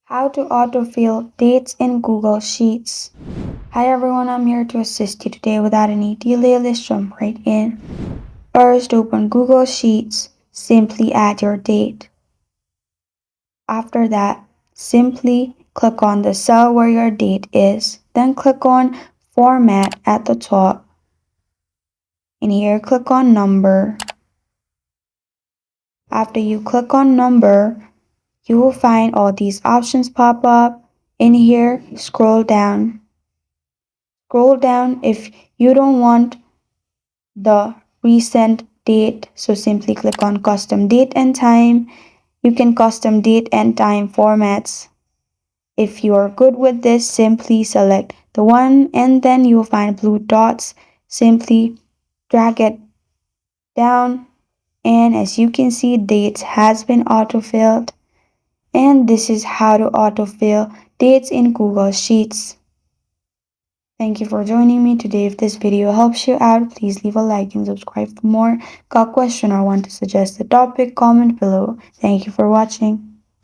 How to autofill dates in Google Sheets. Hi everyone, I'm here to assist you today. Without any delay, let's jump right in. First, open Google Sheets. Simply add your date. After that, simply click on the cell where your date is. Then click on Format at the top. In here, click on Number. After you click on Number, you will find all these options pop up. In here, scroll down. Scroll down if you don't want the recent date, so simply click on Custom Date and Time. You can custom date and time formats. If you are good with this, simply select the one and then you will find blue dots. Simply drag it down, and as you can see, dates has been autofilled. And this is how to autofill dates in Google Sheets. Thank you for joining me today. If this video helps you out, please leave a like and subscribe for more. Got a question or want to suggest a topic? Comment below. Thank you for watching.